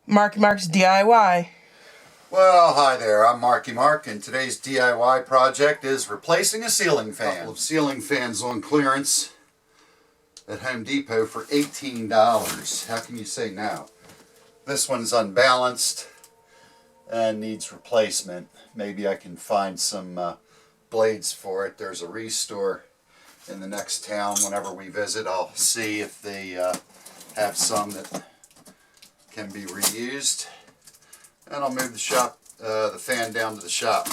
Marky Mark's DIY. Well, hi there, I'm Marky Mark, and today's DIY project is replacing a ceiling fan. A couple of ceiling fans on clearance at Home Depot for $18. How can you say no? This one's unbalanced and needs replacement. Maybe I can find some blades for it. There's a restore in the next town. Whenever we visit, I'll see if they have some that can be reused. And I'll move the fan down to the shop.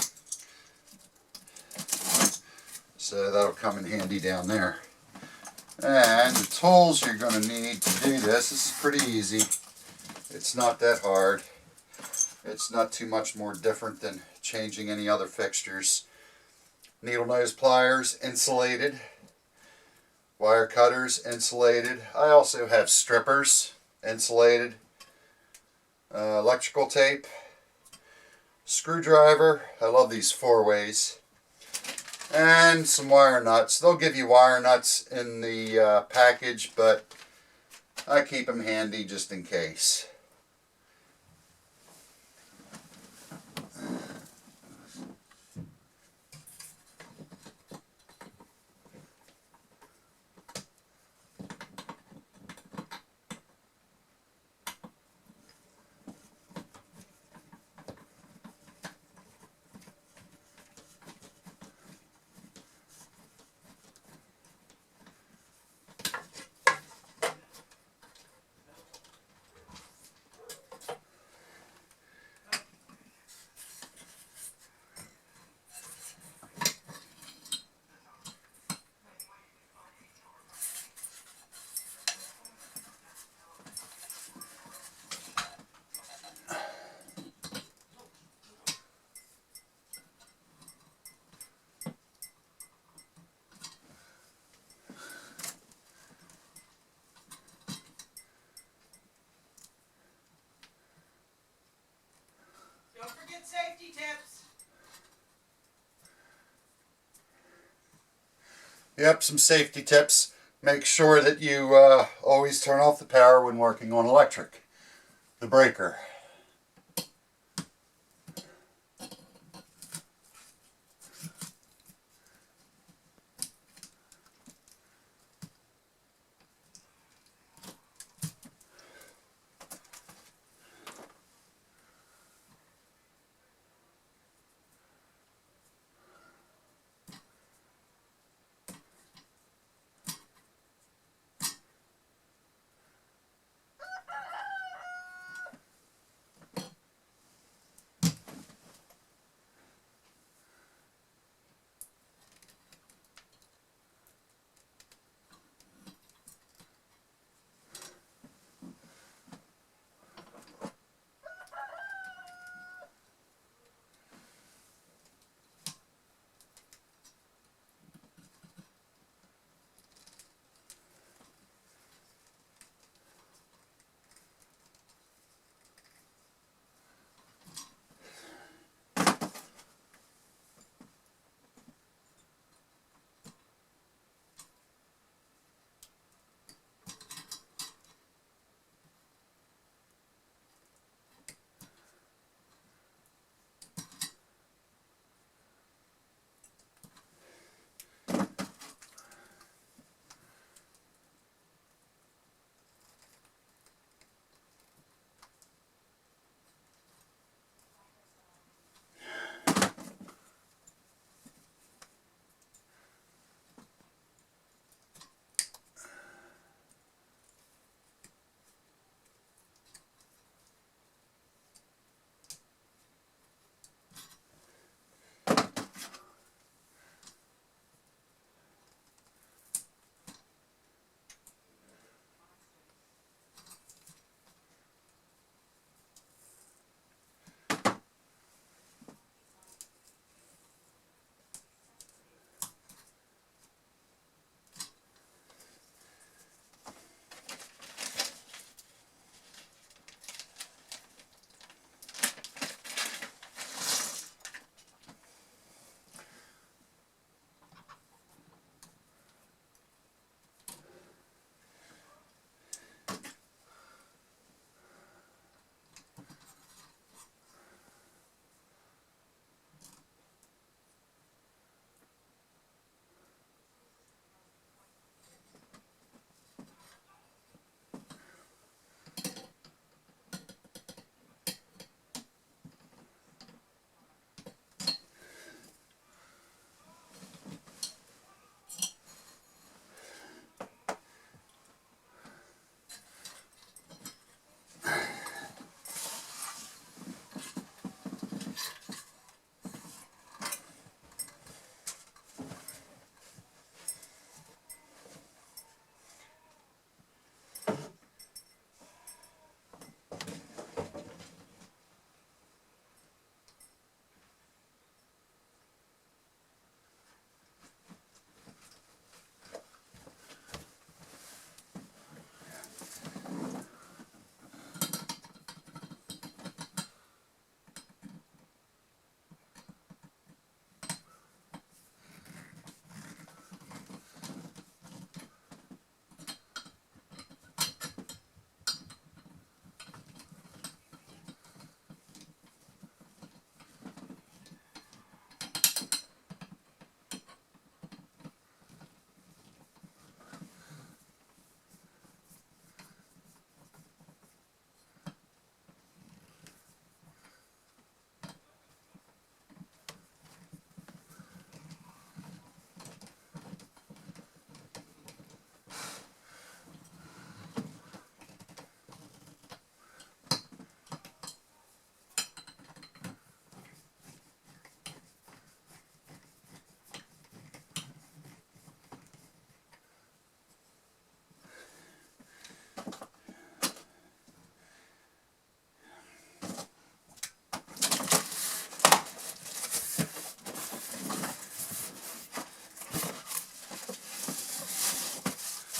So that'll come in handy down there. And the tools you're going to need to do this is pretty easy. It's not that hard. It's not too much more different than changing any other fixtures. Needle nose pliers, insulated. Wire cutters, insulated. I also have strippers, insulated. Electrical tape. Screwdriver. I love these 4-ways. And some wire nuts. They'll give you wire nuts in the package, but I keep them handy just in case. Don't forget safety tips. Yep, some safety tips. Make sure that you always turn off the power when working on electric. The breaker.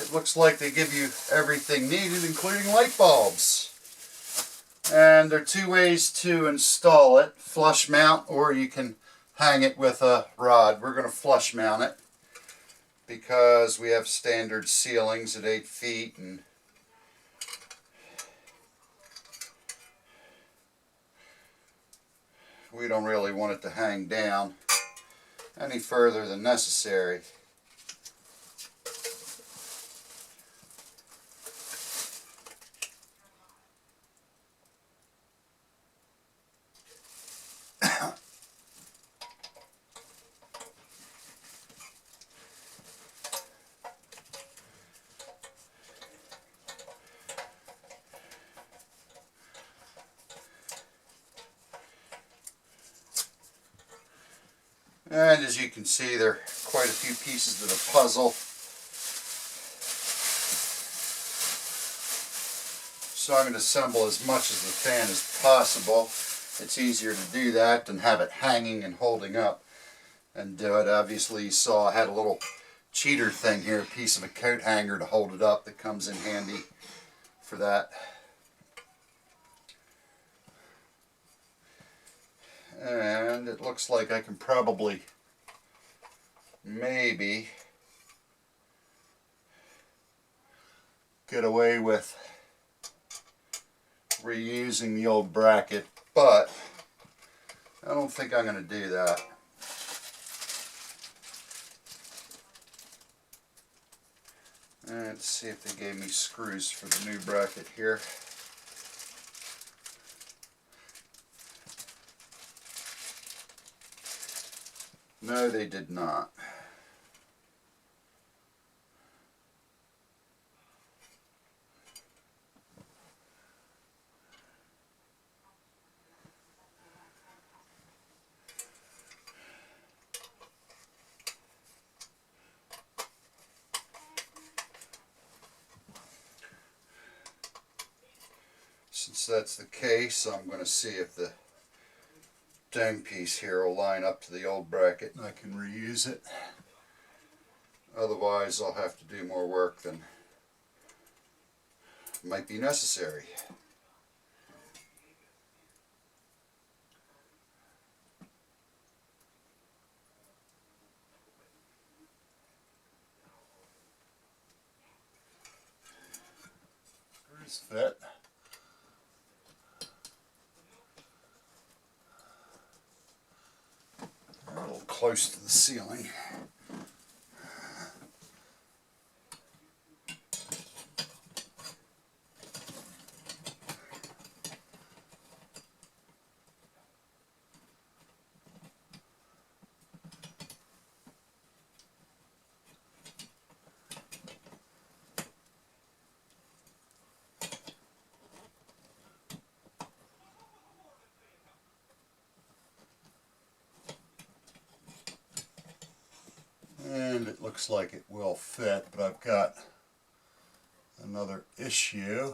it looks like they give you everything needed, including light bulbs. And there are two ways to install it: flush mount, or you can hang it with a rod. We're going to flush mount it because we have standard ceilings at 8 feet, and we don't really want it to hang down any further than necessary. And as you can see, there are quite a few pieces to the puzzle. So I'm going to assemble as much of the fan as possible. It's easier to do that than have it hanging and holding up and do it. Obviously you saw I had a little cheater thing here, a piece of a coat hanger to hold it up that comes in handy for that. And it looks like I can probably maybe get away with reusing the old bracket, but I don't think I'm going to do that. Let's see if they gave me screws for the new bracket here. No, they did not. Since that's the case, I'm going to see if the dome piece here will line up to the old bracket and I can reuse it. Otherwise I'll have to do more work than might be necessary. Screws fit. A little close to the ceiling. And it looks like it will fit, but I've got another issue.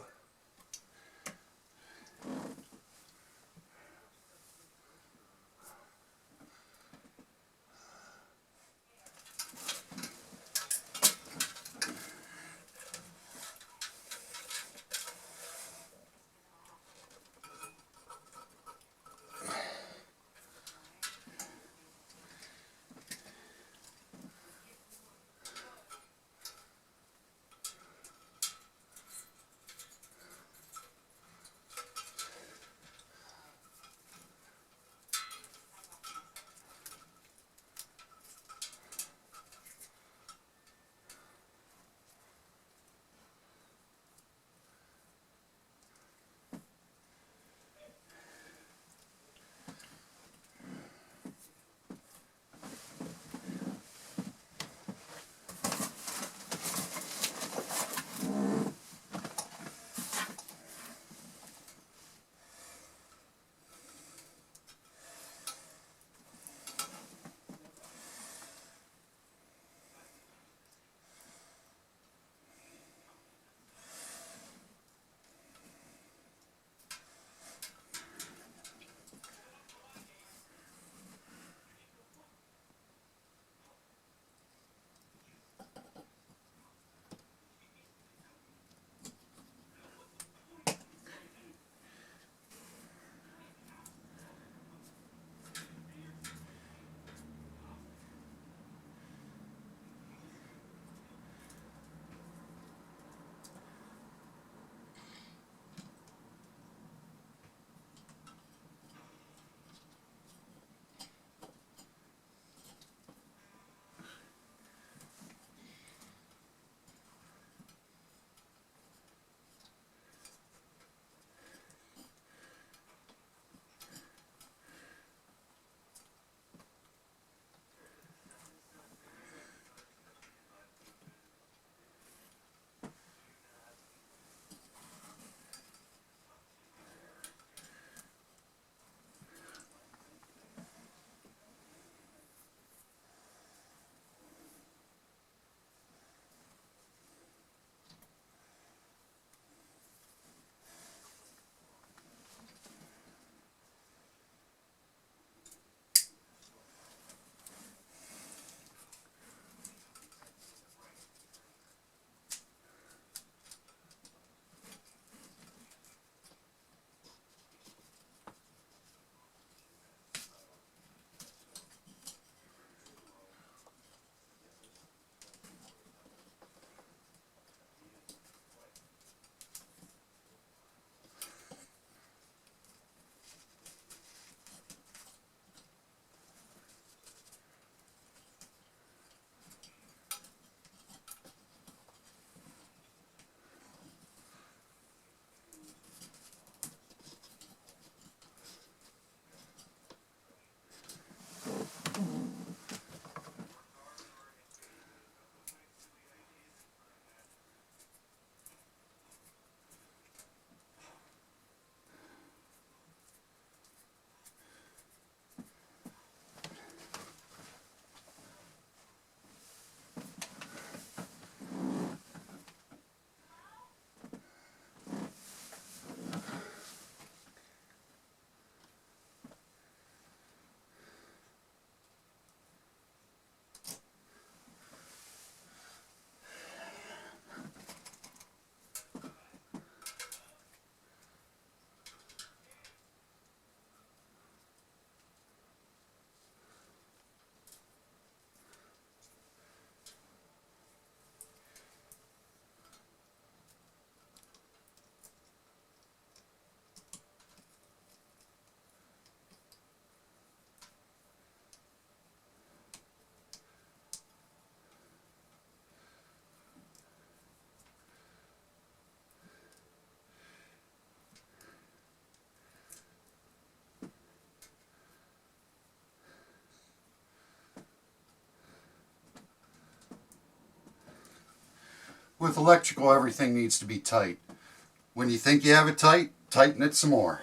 With electrical, everything needs to be tight. When you think you have it tight, tighten it some more.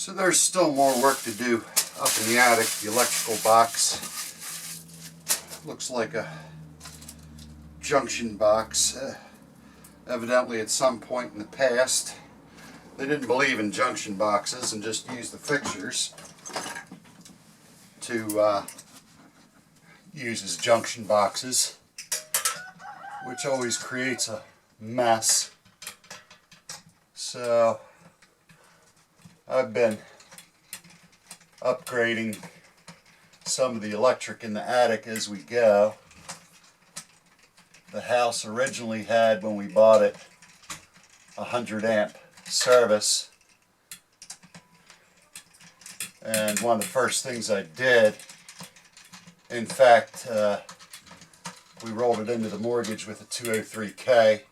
So there's still more work to do up in the attic. The electrical box looks like a junction box. Evidently at some point in the past they didn't believe in junction boxes and just used the fixtures to use as junction boxes, which always creates a mess. So I've been upgrading some of the electric in the attic as we go. The house originally had, when we bought it, a 100 amp service. And one of the first things I did, in fact, we rolled it into the mortgage with a 203K,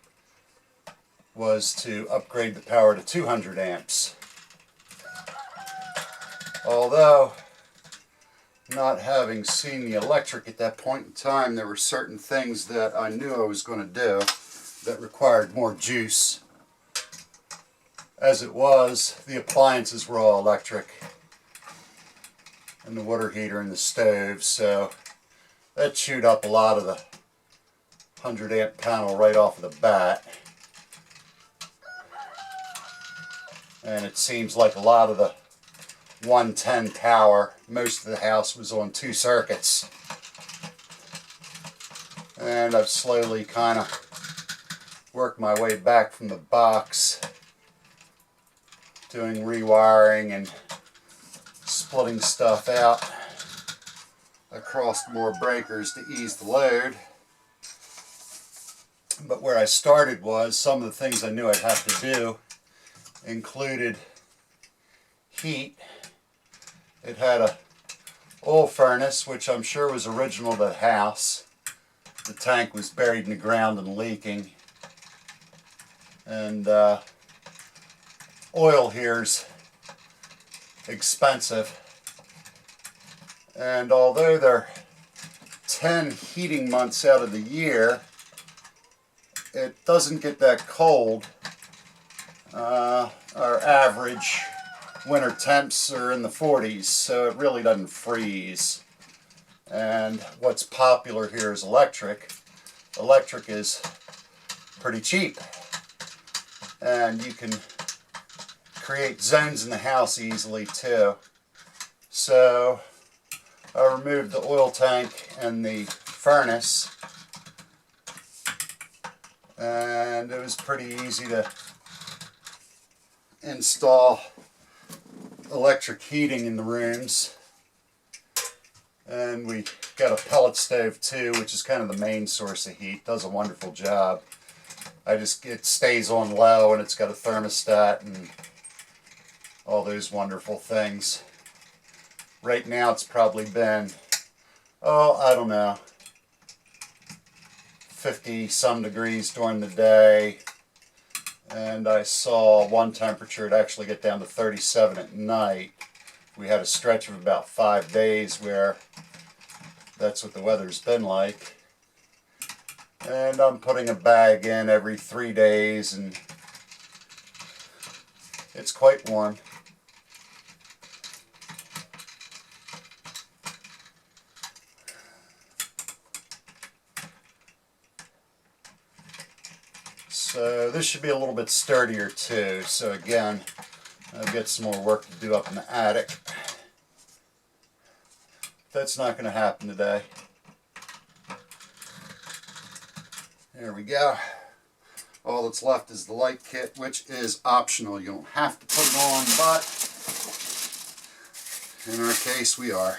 was to upgrade the power to 200 amps. Although, not having seen the electric at that point in time, there were certain things that I knew I was going to do that required more juice. As it was, the appliances were all electric, and the water heater and the stove, so that chewed up a lot of the 100 amp panel right off of the bat. And it seems like a lot of the 110 power, most of the house was on 2 circuits. And I've slowly kind of worked my way back from the box, doing rewiring and splitting stuff out across more breakers to ease the load. But where I started was, some of the things I knew I'd have to do included heat. It had a oil furnace, which I'm sure was original to the house. The tank was buried in the ground and leaking. And oil here's expensive. And although they're 10 heating months out of the year, it doesn't get that cold. Our average winter temps are in the 40s, so it really doesn't freeze. And what's popular here is electric. Electric is pretty cheap, and you can create zones in the house easily too. So I removed the oil tank and the furnace, and it was pretty easy to install electric heating in the rooms. And we got a pellet stove too, which is kind of the main source of heat. Does a wonderful job. It stays on low, and it's got a thermostat and all those wonderful things. Right now it's probably been, I don't know, 50 some degrees during the day. And I saw one temperature it actually get down to 37 at night. We had a stretch of about 5 days where that's what the weather's been like. And I'm putting a bag in every 3 days, and it's quite warm. So this should be a little bit sturdier too. So again, I've got some more work to do up in the attic. That's not going to happen today. There we go. All that's left is the light kit, which is optional. You don't have to put it on, but in our case we are.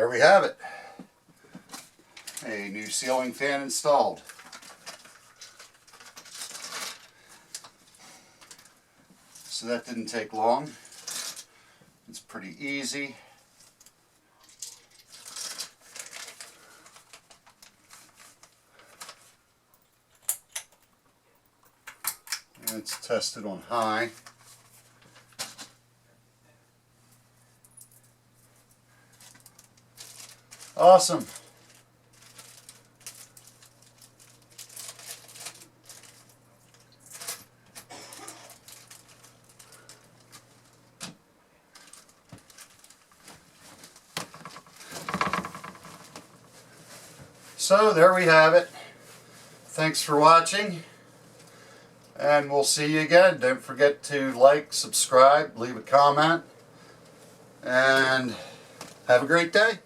there we have it. A new ceiling fan installed. So that didn't take long. It's pretty easy. And it's tested on high. Awesome. So there we have it. Thanks for watching, and we'll see you again. Don't forget to like, subscribe, leave a comment, and have a great day.